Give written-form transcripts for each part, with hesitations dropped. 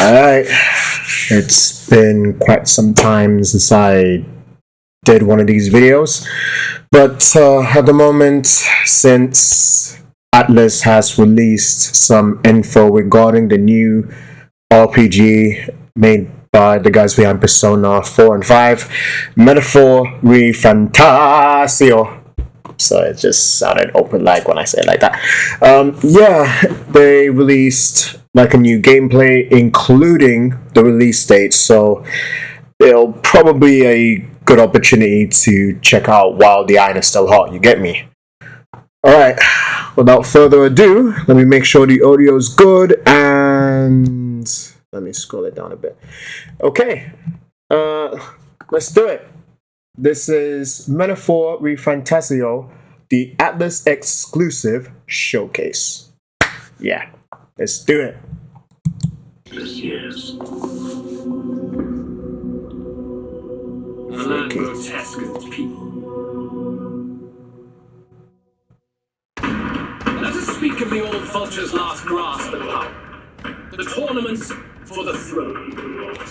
Alright, it's been quite some time since I did one of these videos, but at the moment, since Atlus has released some info regarding the new RPG made by the guys behind Persona 4 and 5, Metaphor ReFantazio. So it just sounded open like when I say it like that. Yeah, they released like a new gameplay, including the release date. So it'll probably be a good opportunity to check out while the iron is still hot. You get me? Alright, without further ado, let me make sure the audio is good and let me scroll it down a bit. Okay, let's do it. This is Metaphor ReFantazio, the Atlus exclusive showcase. Yeah, let's do it. Yes. A land grotesque of its people. Let us speak of the old vulture's last grasp at power. The tournaments for the throne.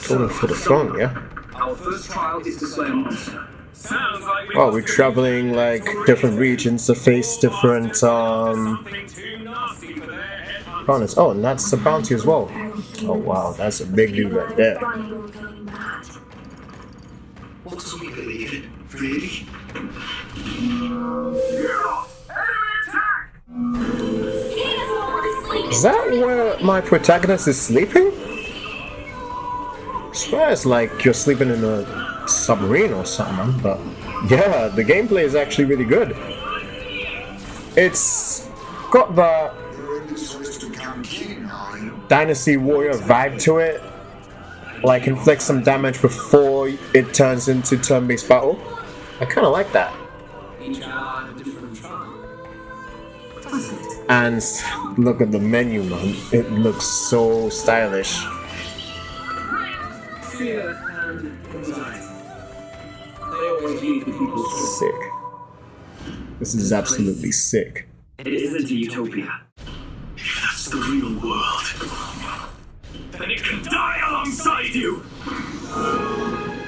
Tournament for the throne, yeah? Our first trial is to slay a monster. Sounds like Oh, we're traveling like different regions to face different opponents. Oh, and that's the bounty as well. Oh wow, that's a big dude right there. What do we believe? Really? Is that where my protagonist is sleeping? I swear it's like you're sleeping in a submarine or something, but yeah, the gameplay is actually really good. It's got the Dynasty Warrior vibe to it, like inflict some damage before it turns into turn-based battle. I kind of like that. And look at the menu, man. It looks so stylish. Fear and anxiety. They always lead the people to Sick. This is absolutely sick. It isn't a utopia. If that's the real world, then it can die alongside you!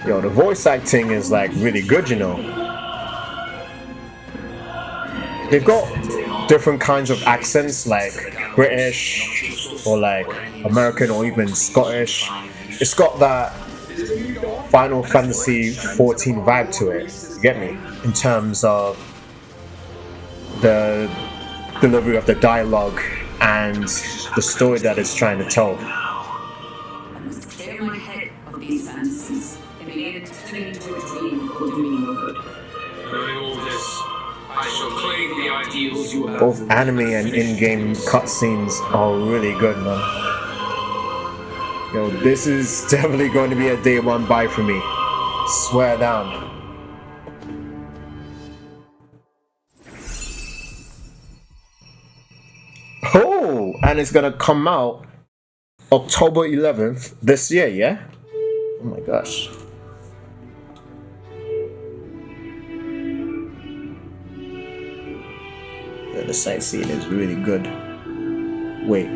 Yo, the voice acting is like really good, you know. They've got different kinds of accents, like British or like American or even Scottish. It's got that Final Fantasy 14 vibe to it, you get me? In terms of the delivery of the dialogue and the story that it's trying to tell. I must clear my head of these fantasies and be able to turn into a dream called meaning or good. Knowing all this, I shall claim the ideals you have. Both anime and in-game cutscenes are really good, man. Yo, this is definitely going to be a day one buy for me. Swear down. Oh, and it's gonna come out October 11th this year, yeah? Oh my gosh. Yeah, the sightseeing is really good. Wait,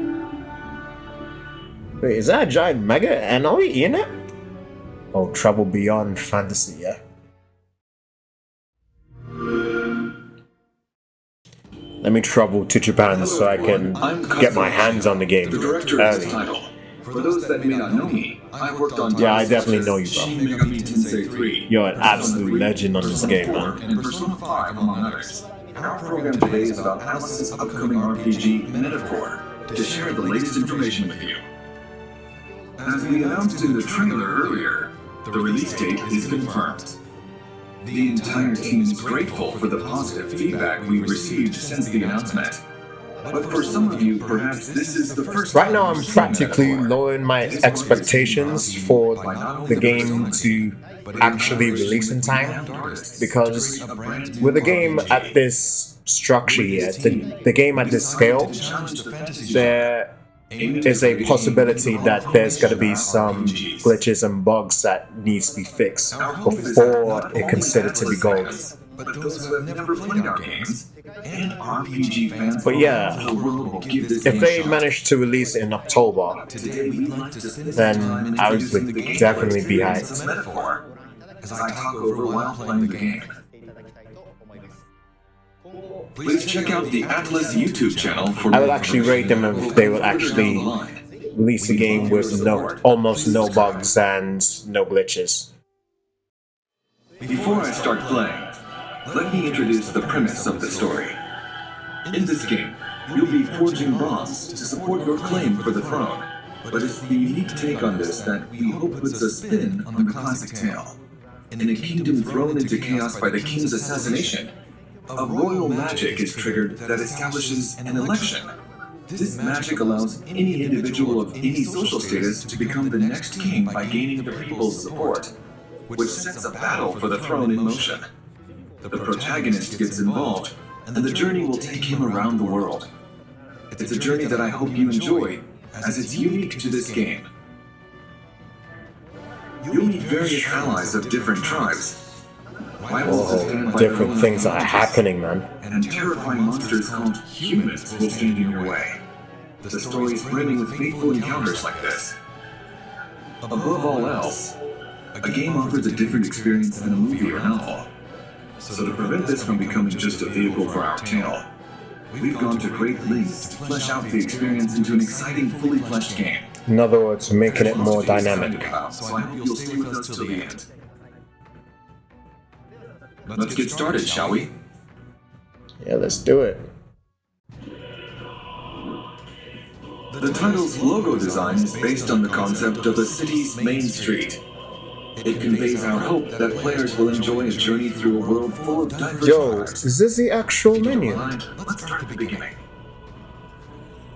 is that a giant mega annoy in it? Oh, travel beyond fantasy, yeah? Let me travel to Japan so I can get my hands on the game early. For those that may not know me, I've worked on Yeah, I definitely know you, bro. Shin Megami Tensei 3, You're an absolute legend on this game, man. and Persona 5, among others. Our program today is about Atlus's upcoming RPG, Metaphor, to share the latest information with you. As we announced in the trailer earlier, the release date is confirmed. The entire team is grateful for the positive feedback we've received since the announcement. But for some of you, perhaps this is the first Right time now, I'm you've seen practically Metaphor. lowering my expectations for the game to actually release in time, because with a game at this structure here, the game at this scale, there is a possibility that there's going to be some glitches and bugs that needs to be fixed before it's considered to be gold. but those who have never played our games and RPG fans But yeah, all over the world will give this if game they a shot. manage to release it in October, Today we'd like to spend some then time I would introducing the gameplay definitely be experience hyped. of Metaphor, as I talk over while playing the game. Please check out the Atlus YouTube channel for I would actually rate them if they would actually release a game with almost no bugs and no glitches. Before I start playing, let me introduce the premise of the story. In this game, you'll be forging bonds to support your claim for the throne, but it's the unique take on this that we hope puts a spin on the classic tale. In a kingdom thrown into chaos by the king's assassination, a royal magic is triggered that establishes an election. This magic allows any individual of any social status to become the next king by gaining the people's support, which sets a battle for the throne in motion. The protagonist gets involved, and the journey will take him around the world. It's a journey that I hope you enjoy, as it's unique to this game. You'll meet various allies of different tribes. Rivals that stand by their Different own things are advantages, happening, man. and terrifying monsters called humans will stand in your way. The story is brimming with faithful encounters like this. Above all else, a game offers a different experience than a movie or novel. So to prevent this from becoming just a vehicle for our tale, we've gone to great lengths to flesh out the experience into an exciting, fully fleshed game. In other words, making it more dynamic. So I hope you'll stay with us till the end. Let's get started, shall we? Yeah, let's do it. The title's logo design is based on the concept of a city's main street. It conveys our hope that players will enjoy a journey through a world full of diverse Yo, products. is this the actual If you don't menu? mind, let's start at the beginning.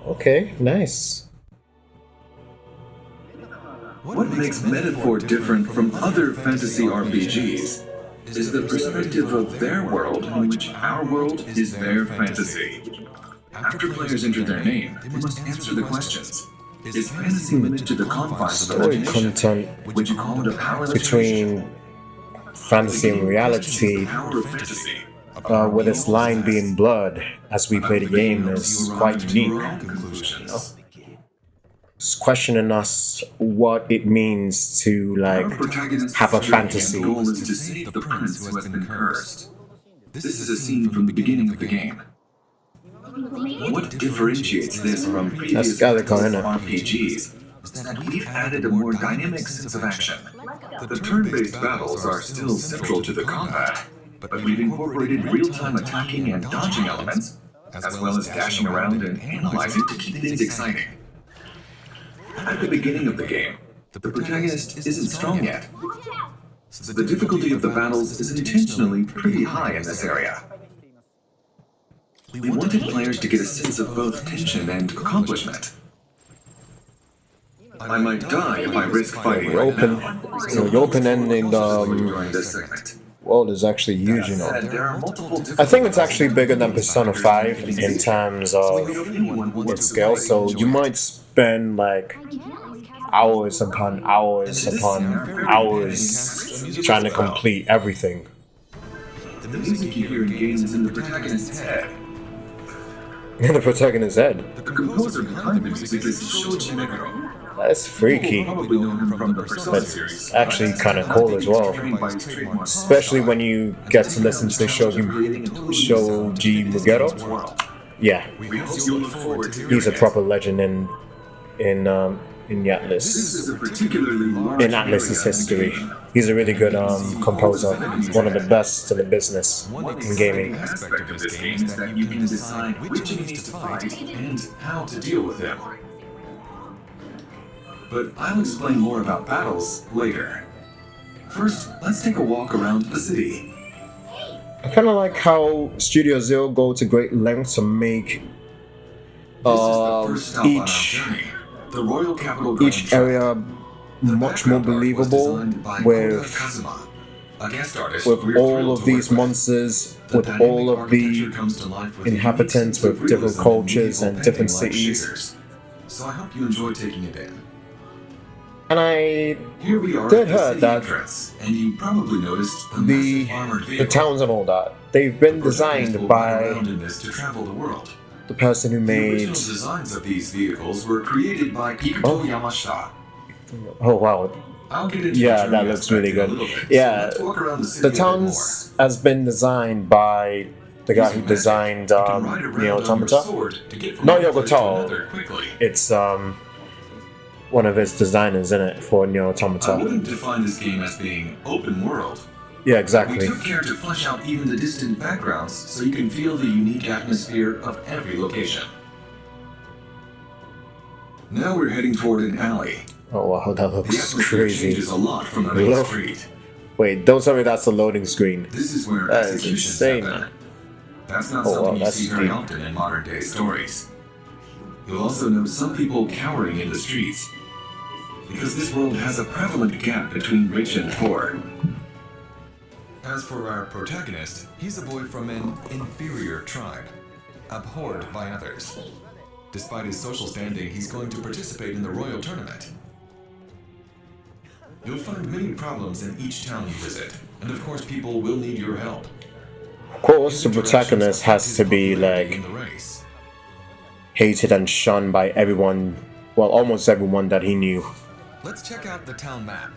Okay, nice. What makes Metaphor different from other fantasy RPGs is the perspective of their world in which our world is their fantasy. After players enter their name, they must answer the questions. Is fantasy limited to the confines of Story imagination? content Would you call it a power between fantasy and reality, The power of fantasy. with its line being blood as we play the game, is quite unique. It's questioning us what it means to have a fantasy. The goal is to save the prince who has been cursed. This is a scene from the beginning of the game. What differentiates this from previous Gallico, innit? RPGs is that we've added a more dynamic sense of action. The turn-based battles are still central to the combat, but we've incorporated real-time attacking and dodging elements, as well as dashing around and analyzing to keep things exciting. At the beginning of the game, the protagonist isn't strong yet, so the difficulty of the battles is intentionally pretty high in this area. We wanted players to get a sense of both tension and accomplishment. I might die if I risk fighting The right open, now. the open ending During this segment. world is actually huge, you know. Said, there are multiple I think it's actually bigger than Persona 5 in terms of its scale, so you might spend hours upon hours upon hours trying to complete everything. The music you hear in games is in the protagonist's head. In the protagonist's head. The composer behind the music is Shoji Meguro. That's freaky. You'll probably know him from the Persona series. Actually kind of cool as well. Trained by his trademark Especially when you get to listen to Shoji Meguro. Yeah, We hope you'll look forward to he's a hearing it. proper legend in This Atlus. is a particularly large In Atlus's area history. of the game. He's a really good composer, one of the best in the business in gaming. One aspect of this game is that you can decide which enemies to fight and how to deal with them. But I'll explain more about battles later. First, let's take a walk around the city. I kind of like how Studio Zero go to great lengths to make This is the first stop on our each journey. The Royal Capital each area much more believable with all of these monsters, with all of the inhabitants, with different cultures and different cities. So I hope you enjoy taking it in. And I Here we are did at the heard city that entrance, and you probably noticed the massive armored the vehicle. towns and all that, they've been The protagonist designed will ride by around in this to travel the world. the person who The made... original designs of these vehicles were created by Kikuto Yamashita. Oh wow, I'll get into yeah, the that journey looks aspect really in a good. little bit, Yeah, so let's walk around the city the a bit towns has been designed by the guy who Using magic, designed you can ride around Neo on your Automata. sword to get from Not one place to Yogotaro. another quickly. It's one of his designers in it for Neo I Automata. wouldn't define this game as being open world. Yeah, We exactly. took care to flesh out even the distant backgrounds so you can feel the unique atmosphere of every location. Now we're heading toward an alley. Oh wow, that The looks atmosphere crazy. changes a lot from the main Look. street. Wait, don't tell me that's a loading screen. This is where That is executions insane, happen. man. That's not Oh, something wow, you that's see very deep. often in modern day stories. You'll also note some people cowering in the streets. Because this world has a prevalent gap between rich and poor. As for our protagonist, he's a boy from an inferior tribe, abhorred by others. Despite his social standing, he's going to participate in the royal tournament. You'll find many problems in each town you visit, and of course people will need your help. Of course, the protagonist has to be like In the race. hated and shunned by everyone, well, almost everyone that he knew. Let's check out the town map.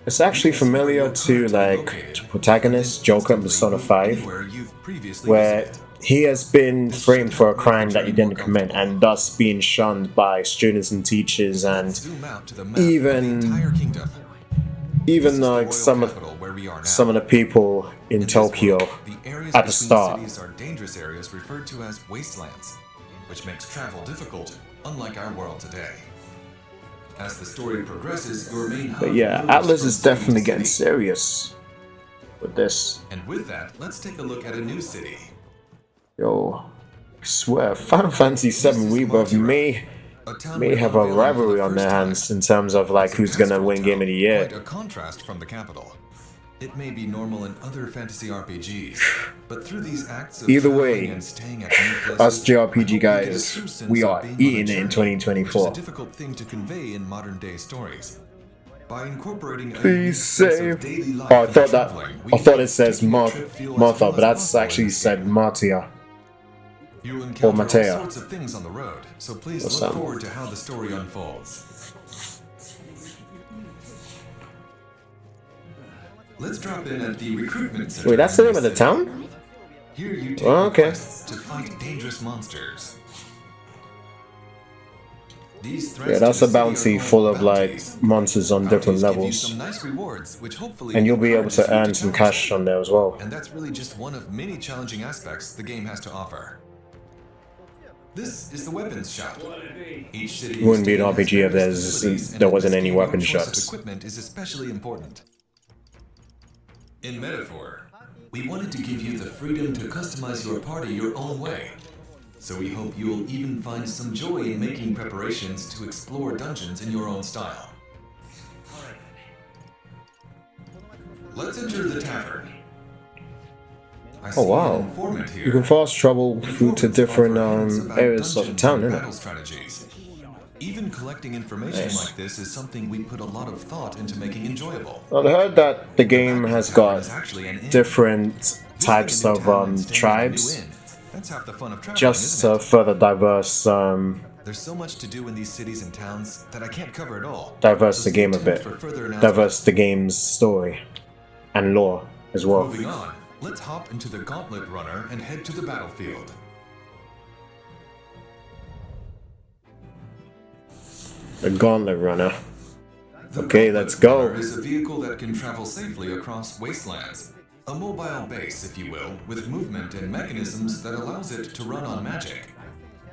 It's actually familiar to like the protagonist, Joker in Persona 5, Where you've previously where visited. he has been framed for a crime that he didn't commit and thus being shunned by students and teachers and Zoom out to the map even- of the entire kingdom. even like some of the people in Tokyo at the start. Cities are dangerous areas referred to as wastelands, which makes travel difficult, unlike our world today. As the story progresses, your main hub But yeah, moves Atlus from is city to definitely getting city. serious with this. And with that, let's take a look at a new city. Yo, I swear, Final Fantasy VII Rebirth may have a rivalry on their hands in terms of like who's gonna win Game of the Year. Quite a contrast from the capital. It may be normal in other fantasy RPGs, but through these acts of Either traveling way, and staying at new places, us JRPG I hope you get a guys, true sense we of are being on a eating it in journey, 2024. which is a difficult thing to convey in modern day stories. By incorporating a Please unique sense save. of daily life Oh, I and thought that. traveling, I we thought it make says taking a trip feel as Martha, fun but as that's possible in actually this said game. Martia. You encounter all Matea. sorts of things on the road, so please What's look that? forward to how the story unfolds. Let's drop in at the recruitment center. Wait, that's the in name of the city. town? Here you take Oh, okay. quests to fight dangerous monsters. These threats Yeah, to that's the a city are bounty called full of like bounties. monsters on different Bounties give you levels. some nice rewards, which hopefully And you'll be able encourages to you earn some challenge cash them. on there as well. And that's really just one of many challenging aspects the game has to offer. This is the weapons shop. Each city It wouldn't be an has RPG if various there's- facilities, and there in wasn't this any game, your weapon choice of shops. Equipment is especially important. In Metaphor, we wanted to give you the freedom to customize your party your own way. So we hope you'll even find some joy in making preparations to explore dungeons in your own style. Let's enter the tavern. I see Oh, wow. an informant here. You can fast travel through to Informants different offer hints about areas of the dungeons town, and innit? battle strategies. Even collecting information Nice. like this is something we put a lot of thought into making enjoyable. I heard that the game has got It's actually an inn. different types Visiting a of new town and staying at a new tribes, inn. That's half the fun of traveling, just isn't to it? further diverse There's so much to do in these cities and towns that I can't cover it all. diverse So the stay game a tuned bit, for further announcements. diverse the game's story and lore as well. Moving on, let's hop into the Gauntlet Runner and head to the battlefield. The Gauntlet Runner. The Okay, Gauntlet let's go. Runner is a vehicle that can travel safely across wastelands. A mobile base, if you will, with movement and mechanisms that allows it to run on magic.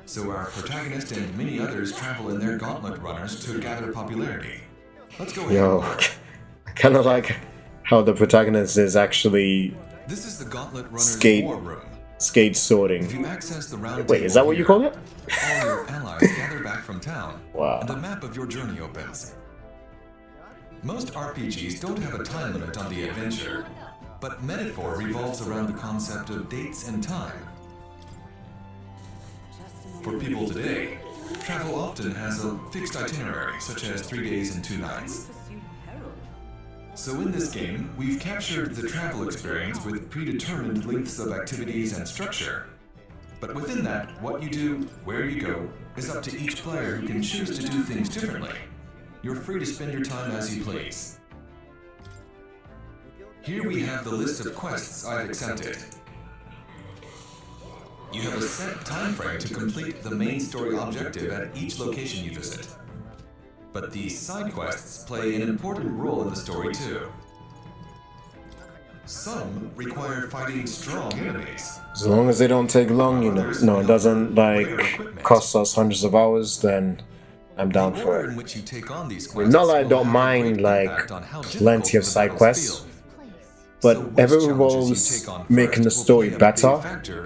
So our protagonist and many others travel in their Gauntlet Runners to gather popularity. Let's go ahead. Yo, I kind of like how the protagonist is actually This is the Gauntlet Runner's Skate. war room. skate If sorting. you access the round Wait, is that what you call it? all your allies gather back from town, Wow. and a map of your journey opens. Most RPGs don't have a time limit on the adventure, but Metaphor revolves around the concept of dates and time. For people today, Travel often has a fixed itinerary, such as 3 days and 2 nights. So in this game, we've captured the travel experience with predetermined lengths of activities and structure. But within that, what you do, where you go, is up to each player who can choose to do things differently. You're free to spend your time as you please. Here we have the list of quests I've accepted. You have a set time frame to complete the main story objective at each location you visit. But these side quests play an important role in the story too. Some require fighting strong enemies. As long as they don't take long, you know. No, it doesn't like cost us hundreds of hours, then I'm down for it. Not that I don't mind like plenty of side quests, but if it involves making the story better,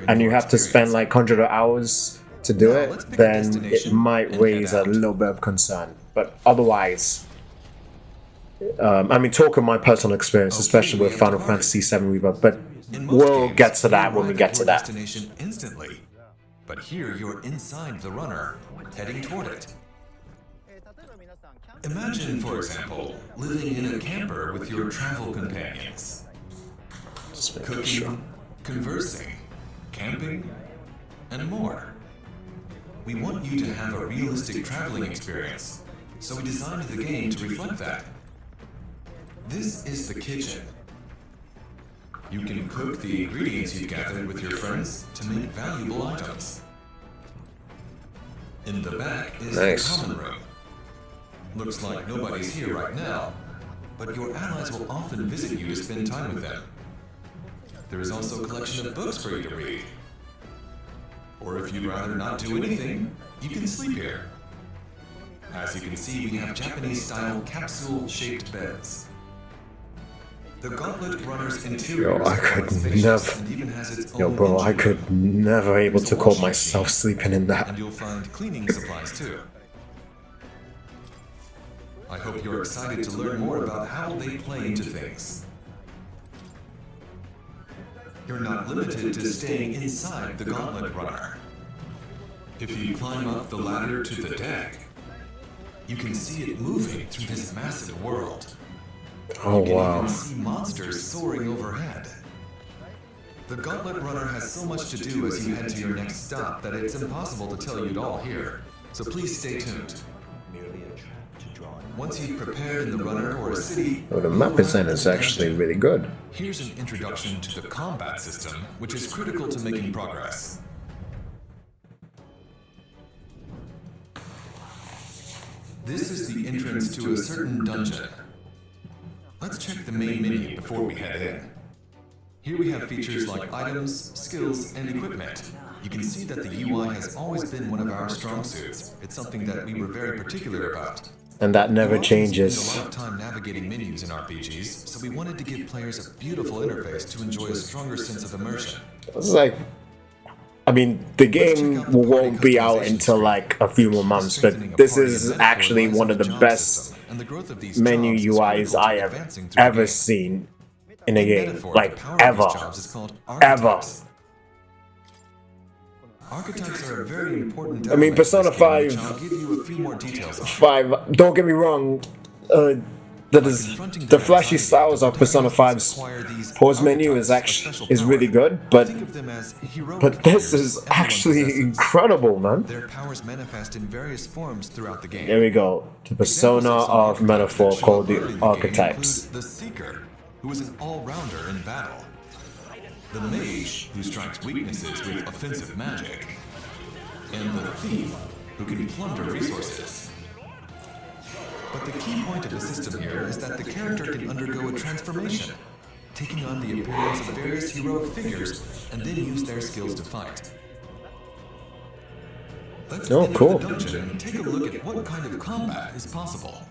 and you have to spend like hundreds of hours to do it, then it might raise a little bit of concern. But otherwise, I mean, talking my personal experience, especially with Final Fantasy VII Rebirth, but we'll get to that when we get to that. Instantly. But here you're inside the runner, heading toward it. Imagine, for example, living in a camper with your travel companions. Cooking, conversing, camping, and more. We want you to have a realistic traveling experience, so we designed the game to reflect that. This is the kitchen. You can cook the ingredients you've gathered with your friends to make valuable items. In the back is the common room. Looks like nobody's here right now, but your allies will often visit you to spend time with them. There is also a collection of books for you to read. Or if you'd rather not do anything, you can sleep here. As you can see, we have Japanese-style capsule-shaped beds. The Gauntlet Runner's interior Yo, I could never able to call myself sleeping in that. And you'll find cleaning supplies too. I hope you're excited to learn more about how they play into things. You're not limited to staying inside the Gauntlet Runner. If you climb up the ladder to the deck, you can see it moving through this massive world. Oh you can wow. even see monsters soaring overhead. The Gauntlet Runner has so much to do as you head to your next stop that it's impossible to tell you it all here, so please stay tuned. Once you've prepared in the runner or a city, Well, the map design is actually really good. here's an introduction to the combat system, which is critical to making progress. This is the entrance to a certain dungeon. Let's check the main menu before we head in. Here we have features like items, skills, and equipment. You can see that the UI has always been one of our strong suits. It's something that we were very particular about. And that never We changes. spend a lot of time navigating menus in RPGs, so we wanted to give players a beautiful interface to enjoy a stronger sense of immersion. It's like, I mean, the game won't be out until like a few more months, but this is actually one of the best menu UIs I have ever seen in a game. Like, ever. Ever. Archetypes are a very important I mean, Persona element in this game, 5 which I'll give you a few more details on. 5, don't get me wrong, the flashy styles of Persona 5's pause menu is really good, but this is actually incredible, man. Their powers manifest in various forms throughout the game. There we go. The persona of metaphor called the archetypes. The Seeker, who is an all-rounder in battle. The Mage, who strikes weaknesses with offensive magic. And the Thief, who can plunder resources. But the key point of the system here is that the character can undergo a transformation, taking on the appearance of various heroic figures, and then use their skills to fight. Let's enter the dungeon and take a look at what kind of combat is possible.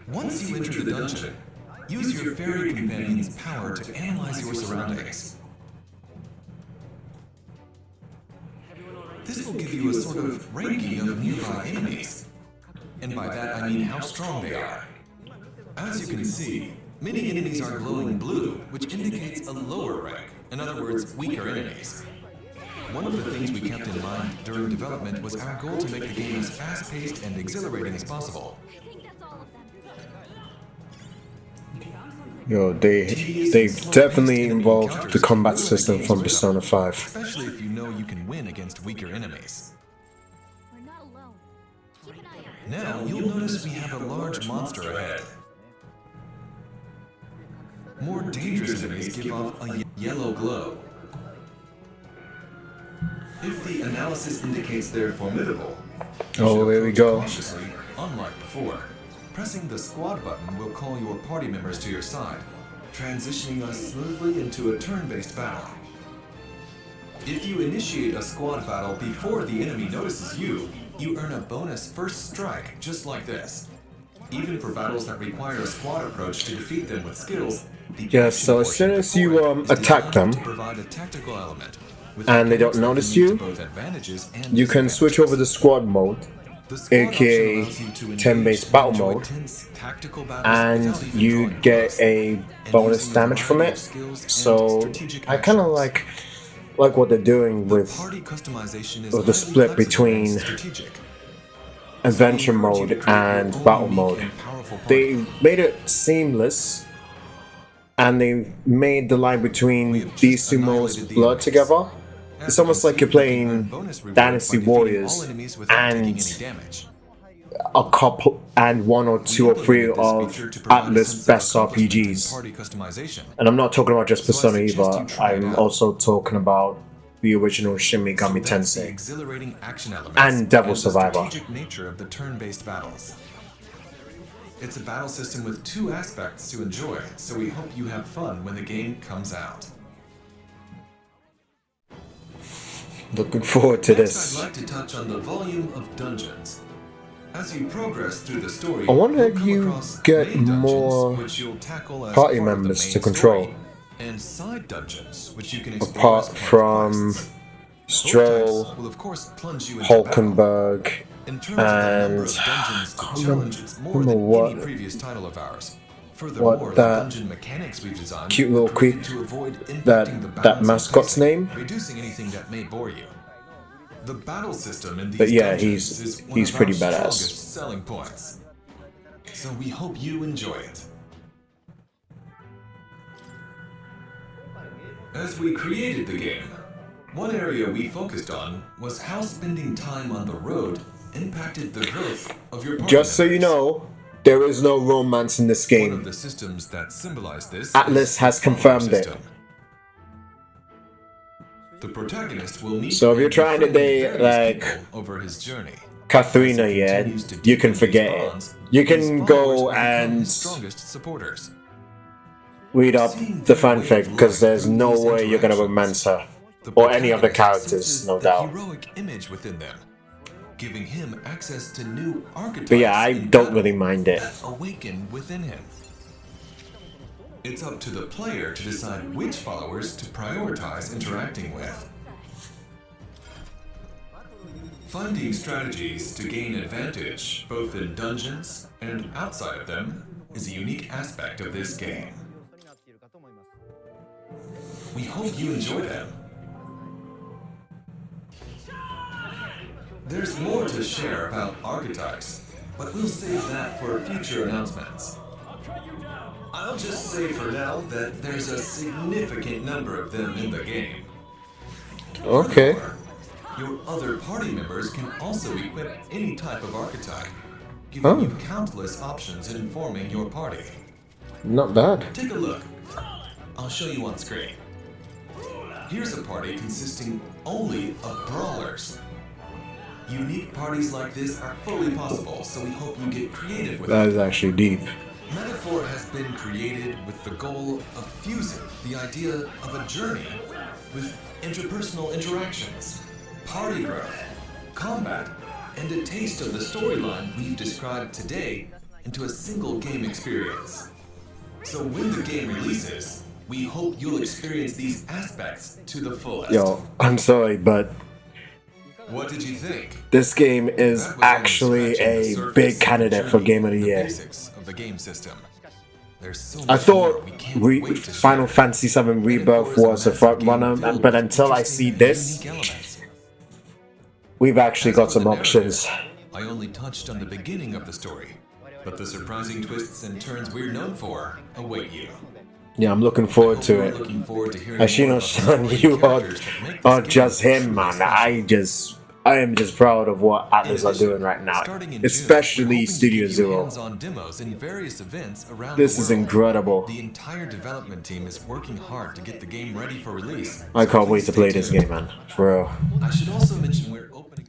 Once you enter the dungeon, use your fairy companion's power to analyze your surroundings. This will give you a sort of ranking of nearby enemies. And by that I mean how strong they are. As you can see, many enemies are glowing blue, which indicates a lower rank. In other words, weaker enemies. One of the things we kept in mind during development was our goal to make the game as fast-paced and exhilarating as possible. Yo, they definitely involved the combat system from Persona 5. Especially if you know you can win against weaker enemies. We're not alone. Keep an eye out. Now, you'll notice we have a large monster ahead. More dangerous enemies give off a yellow glow. If the analysis indicates they're formidable, Oh, there we go. cautiously, unlike before. Pressing the squad button will call your party members to your side, transitioning us smoothly into a turn-based battle. If you initiate a squad battle before the enemy notices you, you earn a bonus first strike just like this. Even for battles that require a squad approach to defeat them with skills, the Yeah, so as soon as you attack them, to provide a tactical element, with and they don't mechanics that notice lead to you, both advantages and you can switch over to squad mode, the squad aka option allows you to engage 10-based battle and enjoy mode, tense tactical battles and without even you drawing get close, a and bonus using a damage from variety it. of skills and So strategic I kind of actions. like what they're doing The with party customization is the highly split flexible between and strategic. adventure mode and battle mode. They made it seamless, and they made the line between these two modes blur together. It's almost like you're playing Dynasty Warriors and a couple and one or two or three of Atlus best RPGs. And I'm not talking about just Persona either. I'm also talking about the original Shin Megami Tensei and Devil Survivor. The strategic nature of the turn-based battles. It's a battle system with two aspects to enjoy, so we hope you have fun when the game comes out. Looking forward to Next, this. I'd like to touch on the volume of dungeons. As you progress through the story, I wonder you'll if come you across get main dungeons, more which you'll tackle as party part of the members main to control. story, and side dungeons, which you can explore Apart as part of from quests. Both Stroll, types will of course plunge you into battle. Hulkenberg, In terms of the number of and dungeons to I can't challenge, it's more remember than what- any previous title of ours. Furthermore, what the that dungeon mechanics we've designed cute little are created creep- to avoid impacting the that balance of mascot's pacing, name? reducing anything that may bore you. The battle system in these But yeah, dungeons he's- is one he's of pretty our badass. strongest selling points. So we hope you enjoy it. As we created the game, one area we focused on was how spending time on the road impacted the growth of your party Just so you members. know, there is no romance in this One of game. the systems that symbolize this Atlus is has the follower confirmed it. system. The protagonist will meet So if you're and trying to befriend date, various like, people over his journey. Katharina, As he yeah, continues to you can deepen forget these it. bonds, You his can followers go will become and his strongest supporters. read up Seeing the their way fanfic, of because life the's through no these way you're gonna interactions, romance her. the Or any of the protagonist characters, senses no the doubt. heroic image within them, giving him access to new archetypes. But yeah, I in don't battle really mind it. that awaken within him. It's up to the player to decide which followers to prioritize interacting with. Finding strategies to gain advantage, both in dungeons and outside of them, is a unique aspect of this game. We hope you enjoy them. There's more to share about archetypes, but we'll save that for future announcements. I'll just say for now that there's a significant number of them in the game. Okay. Furthermore, your other party members can also equip any type of archetype, giving Oh. you countless options in forming your party. Not bad. Take a look. I'll show you on screen. Here's a party consisting only of brawlers. Unique parties like this are fully possible, so we hope you get creative with That it. is actually deep. Metaphor has been created with the goal of fusing the idea of a journey with interpersonal interactions, party growth, combat, and a taste of the storyline we've described today into a single game experience. So when the game releases, we hope you'll experience these aspects to the fullest. Yo, I'm sorry, but What did you think? this game is That was only actually scratching the a surface big of the candidate for journey Game of the and Year. basics of the game system. There's so I much thought more we can't wait to share. Final Fantasy VII Rebirth was a front runner, but until I see this, we've actually got some options. I only touched on the beginning of the story, but the surprising twists and turns we're known for await you. Yeah, I'm looking forward to it. Looking forward to hearing Ashino-san, you are just him, man. I am just proud of what Atlus are doing right now, especially Studio Zero. This is incredible. The entire development team is working hard to get the game ready for release. I can't wait to play this game, man. For real. I should also mention we're opening